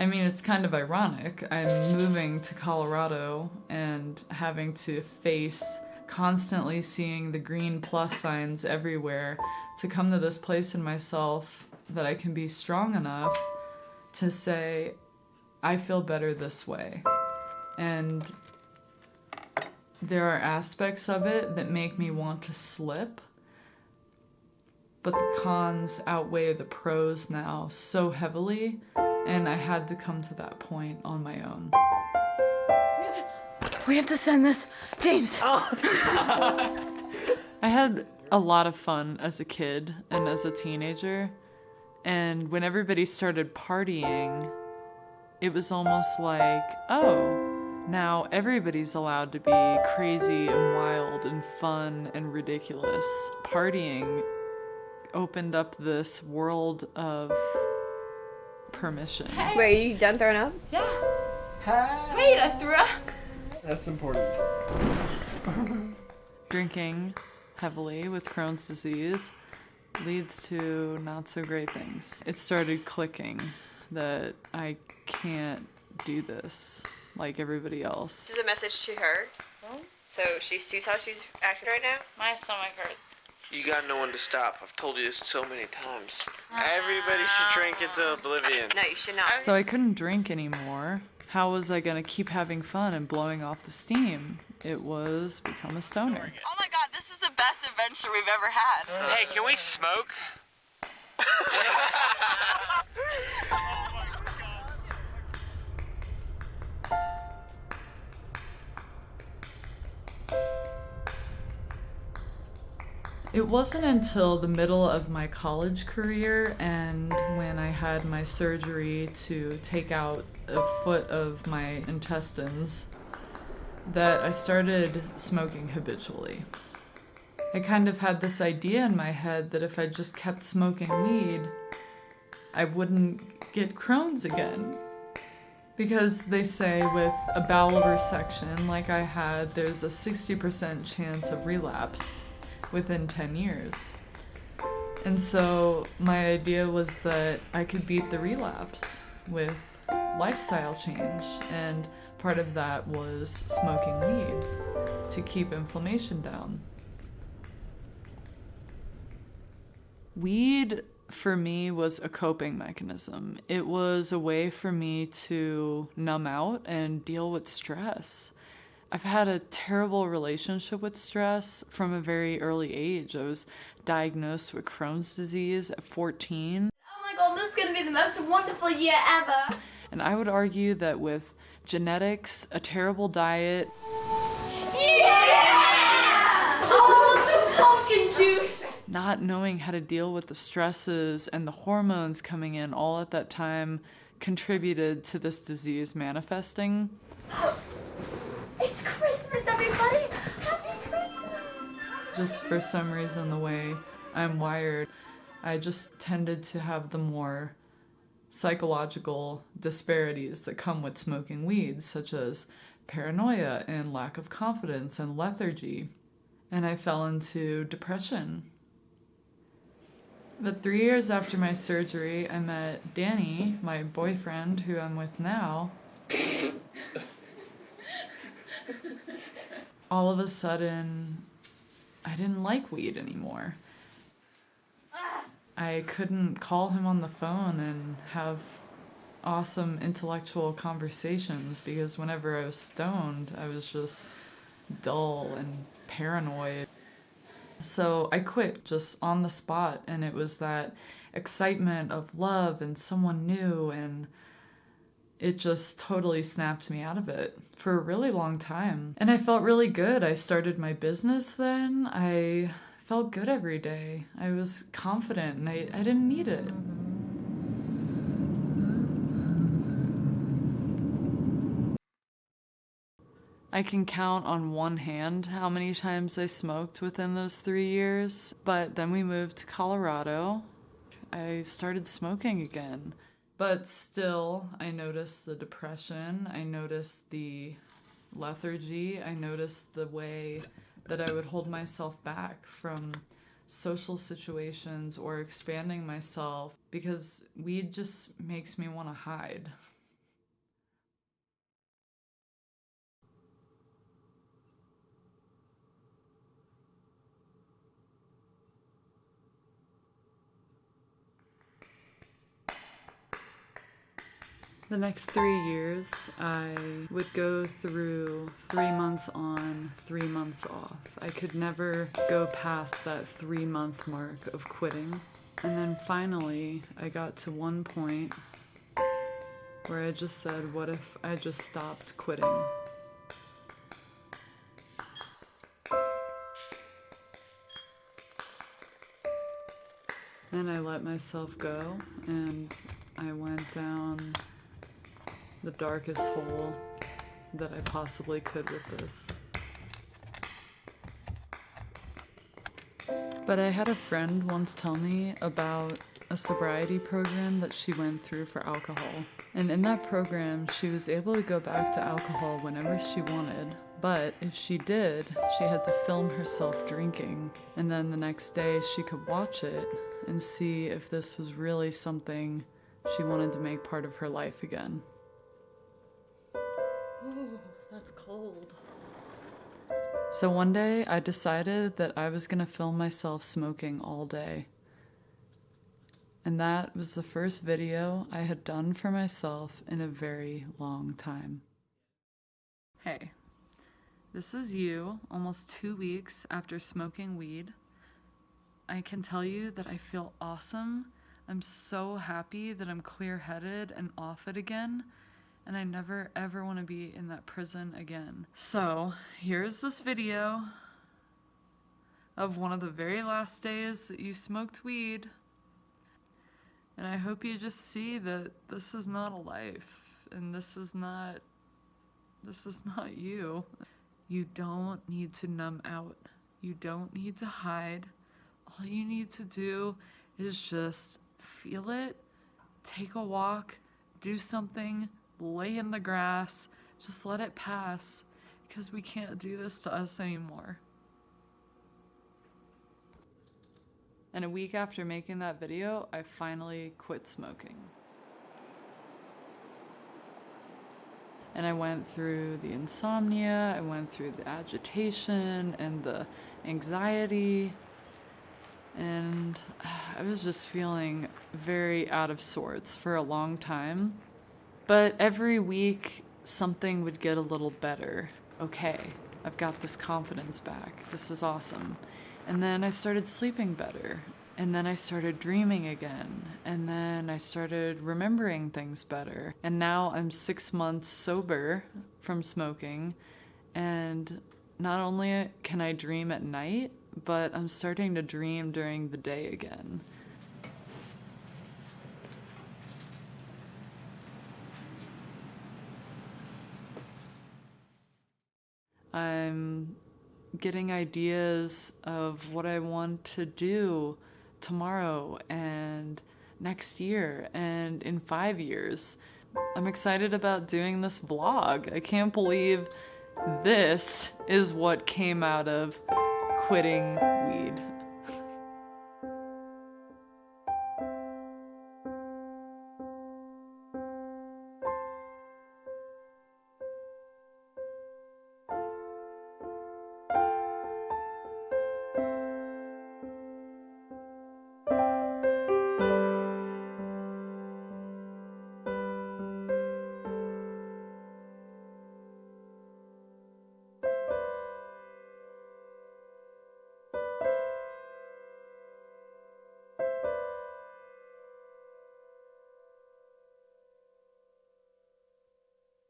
I mean, it's kind of ironic. I'm moving to Colorado and having to face constantly seeing the green plus signs everywhere to come to this place in myself that I can be strong enough to say, I feel better this way. And there are aspects of it that make me want to slip, but the cons outweigh the pros now so heavily, and I had to come to that point on my own. We have to send this. James! Oh. I had a lot of fun as a kid and as a teenager, and when everybody started partying, it was almost like, oh, now everybody's allowed to be crazy and wild and fun and ridiculous. Partying opened up this world of permission. Hey. Wait, are you done throwing up? Yeah. Hey. Wait, I threw up. That's important. Drinking heavily with Crohn's disease leads to not so great things. It started clicking that I can't do this like everybody else. This is a message to her. So she sees how she's acting right now. My stomach hurts. You got no one to stop. I've told you this so many times. Everybody should drink into oblivion. No, you should not. So I couldn't drink anymore. How was I gonna keep having fun and blowing off the steam? It was become a stoner. Oh my god, this is the best adventure we've ever had. Hey, can we smoke? It wasn't until the middle of my college career and when I had my surgery to take out a foot of my intestines that I started smoking habitually. I kind of had this idea in my head that if I just kept smoking weed, I wouldn't get Crohn's again. Because they say with a bowel resection like I had, there's a 60% chance of relapse within 10 years. And so my idea was that I could beat the relapse with lifestyle change, and part of that was smoking weed to keep inflammation down. Weed for me was a coping mechanism. It was a way for me to numb out and deal with stress. I've had a terrible relationship with stress from a very early age. I was diagnosed with Crohn's disease at 14. Oh my god, this is gonna be the most wonderful year ever. And I would argue that with genetics, a terrible diet, Yeah! Oh, some pumpkin juice. not knowing how to deal with the stresses and the hormones coming in all at that time contributed to this disease manifesting. It's Christmas, everybody! Happy Christmas! Just for some reason, the way I'm wired, I just tended to have the more psychological disparities that come with smoking weed, such as paranoia and lack of confidence and lethargy. And I fell into depression. But 3 years after my surgery, I met Danny, my boyfriend, who I'm with now. All of a sudden, I didn't like weed anymore. I couldn't call him on the phone and have awesome intellectual conversations because whenever I was stoned, I was just dull and paranoid. So I quit just on the spot, and it was that excitement of love and someone new, and it just totally snapped me out of it for a really long time. And I felt really good. I started my business then. I felt good every day. I was confident and I didn't need it. I can count on one hand how many times I smoked within those 3 years. But then we moved to Colorado. I started smoking again. But still, I noticed the depression, I noticed the lethargy, I noticed the way that I would hold myself back from social situations or expanding myself because weed just makes me want to hide. The next 3 years, I would go through 3 months on, 3 months off. I could never go past that 3-month mark of quitting. And then finally, I got to one point where I just said, what if I just stopped quitting? Then I let myself go, and I went down the darkest hole that I possibly could with this. But I had a friend once tell me about a sobriety program that she went through for alcohol. And in that program, she was able to go back to alcohol whenever she wanted. But if she did, she had to film herself drinking. And then the next day, she could watch it and see if this was really something she wanted to make part of her life again. Oh, that's cold. So one day I decided that I was gonna film myself smoking all day. And that was the first video I had done for myself in a very long time. Hey, this is you almost 2 weeks after smoking weed. I can tell you that I feel awesome. I'm so happy that I'm clear-headed and off it again. And I never ever want to be in that prison again. So here's this video of one of the very last days that you smoked weed. And I hope you just see that this is not a life, and this is not you. You don't need to numb out. You don't need to hide. All you need to do is just feel it, take a walk, do something, lay in the grass, just let it pass, because we can't do this to us anymore. And a week after making that video, I finally quit smoking. And I went through the insomnia, I went through the agitation and the anxiety, and I was just feeling very out of sorts for a long time. But every week, something would get a little better. Okay, I've got this confidence back. This is awesome. And then I started sleeping better. And then I started dreaming again. And then I started remembering things better. And now I'm 6 months sober from smoking. And not only can I dream at night, but I'm starting to dream during the day again. I'm getting ideas of what I want to do tomorrow and next year and in 5 years. I'm excited about doing this vlog. I can't believe this is what came out of quitting weed.